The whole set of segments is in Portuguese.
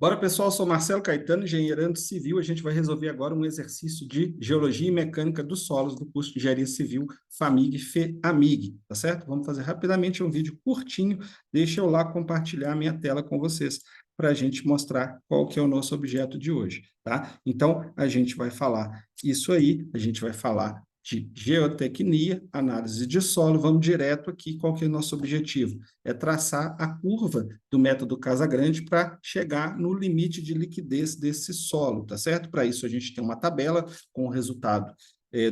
Bora, pessoal, sou Marcelo Caetano, engenheiro civil. A gente vai resolver agora um exercício de Geologia e Mecânica dos Solos do curso de Engenharia Civil FAMIG, tá certo? Vamos fazer rapidamente um vídeo curtinho. Deixa eu lá compartilhar a minha tela com vocês para a gente mostrar qual que é o nosso objeto de hoje, tá? Então, a gente vai falar isso aí, a gente vai falar de geotecnia, análise de solo. Vamos direto aqui, qual que é o nosso objetivo? É traçar a curva do método Casagrande para chegar no limite de liquidez desse solo, tá certo? Para isso, a gente tem uma tabela com o resultado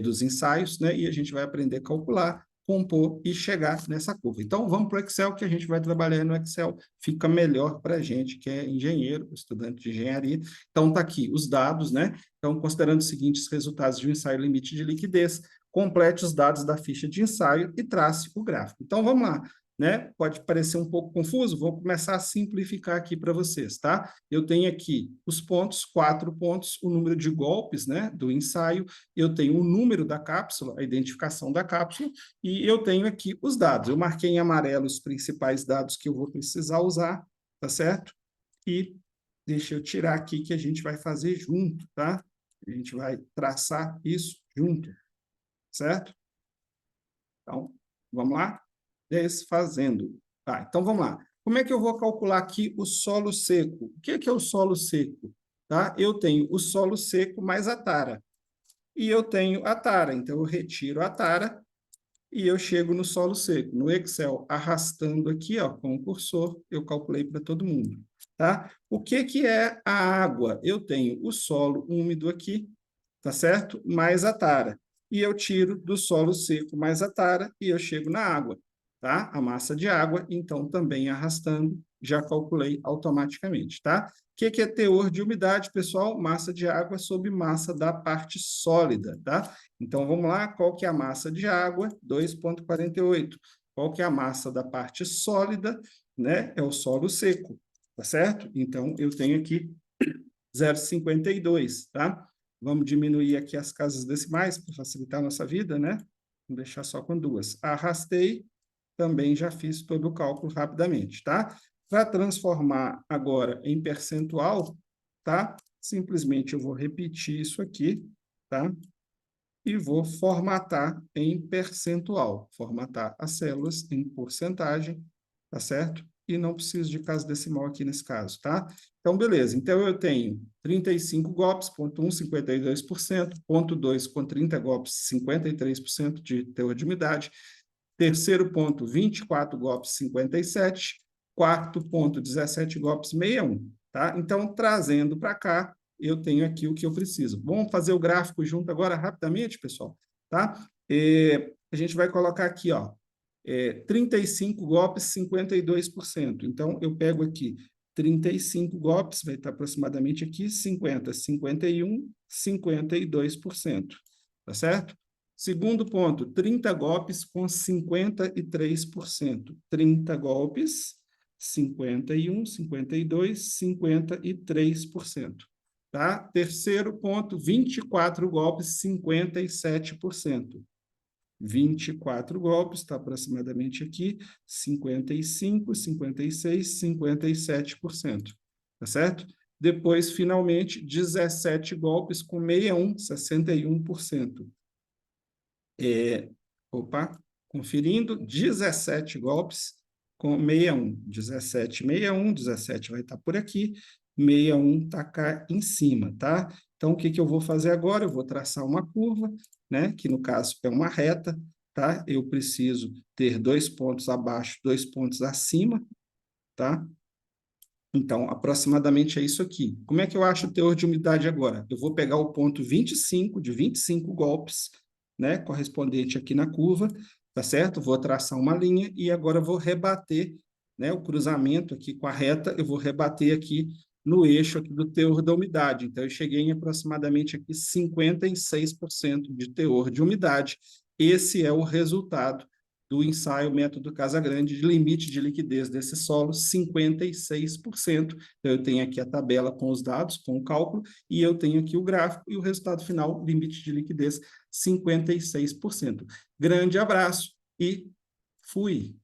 dos ensaios, né? E a gente vai aprender a calcular, compor e chegar nessa curva. Então, vamos para o Excel, que a gente vai trabalhar no Excel, fica melhor para a gente, que é engenheiro, estudante de engenharia. Então, está aqui os dados, né? Então, considerando os seguintes resultados de um ensaio limite de liquidez, complete os dados da ficha de ensaio e trace o gráfico. Então, vamos lá. Né? Pode parecer um pouco confuso, vou começar a simplificar aqui para vocês, tá? Eu tenho aqui os pontos, 4 pontos, o número de golpes, né, do ensaio, eu tenho o número da cápsula, a identificação da cápsula, e eu tenho aqui os dados. Eu marquei em amarelo os principais dados que eu vou precisar usar, tá certo? E deixa eu tirar aqui que a gente vai fazer junto, tá? A gente vai traçar isso junto, certo? Então, vamos lá? Desfazendo. Tá, então vamos lá. Como é que eu vou calcular aqui o solo seco? O que é o solo seco? Tá? Eu tenho o solo seco mais a tara. E eu tenho a tara, então eu retiro a tara e eu chego no solo seco. No Excel, arrastando aqui, ó, com o cursor, eu calculei para todo mundo. Tá? O que é a água? Eu tenho o solo úmido aqui, tá certo? Mais a tara. E eu tiro do solo seco mais a tara e eu chego na água, tá? A massa de água, então também arrastando, já calculei automaticamente, tá? O que é teor de umidade, pessoal? Massa de água sobre massa da parte sólida, tá? Então, vamos lá, qual que é a massa de água? 2,48. Qual que é a massa da parte sólida? Né? É o solo seco, tá certo? Então, eu tenho aqui 0,52, tá? Vamos diminuir aqui as casas decimais para facilitar a nossa vida, né? Vamos deixar só com 2. Arrastei, também já fiz todo o cálculo rapidamente, tá? Para transformar agora em percentual, tá? Simplesmente eu vou repetir isso aqui, tá? E vou formatar em percentual. Formatar as células em porcentagem, tá certo? E não preciso de casa decimal aqui nesse caso, tá? Então, beleza. Então, eu tenho 35 golpes, ponto 1, 52%, ponto 2, com 30 golpes, 53% de teor de umidade. Terceiro ponto, 24 golpes, 57. Quarto ponto, 17 golpes, 61. Tá? Então, trazendo para cá, eu tenho aqui o que eu preciso. Vamos fazer o gráfico junto agora rapidamente, pessoal? Tá? A gente vai colocar aqui, ó, 35 golpes, 52%. Então, eu pego aqui 35 golpes, vai estar aproximadamente aqui 50, 51, 52%. Tá certo? Segundo ponto, 30 golpes com 53%. 30 golpes, 51, 52, 53%. Tá? Terceiro ponto, 24 golpes, 57%. 24 golpes, está aproximadamente aqui, 55, 56, 57%. Tá certo? Depois, finalmente, 17 golpes com 61, 61%. Conferindo, 17 golpes com 61. 17, 61, 17 vai estar por aqui, 61 está cá em cima, tá? Então, o que eu vou fazer agora? Eu vou traçar uma curva, né? Que no caso é uma reta, tá? Eu preciso ter 2 pontos abaixo, 2 pontos acima, tá? Então, aproximadamente é isso aqui. Como é que eu acho o teor de umidade agora? Eu vou pegar o ponto 25, de 25 golpes, né, correspondente aqui na curva, tá certo? Vou traçar uma linha e agora vou rebater, né, o cruzamento aqui com a reta, eu vou rebater aqui no eixo aqui do teor da umidade. Então, eu cheguei em aproximadamente aqui 56% de teor de umidade. Esse é o resultado do ensaio método Casagrande de limite de liquidez desse solo, 56%. Então, eu tenho aqui a tabela com os dados, com o cálculo, e eu tenho aqui o gráfico e o resultado final, limite de liquidez, 56%. Grande abraço e fui!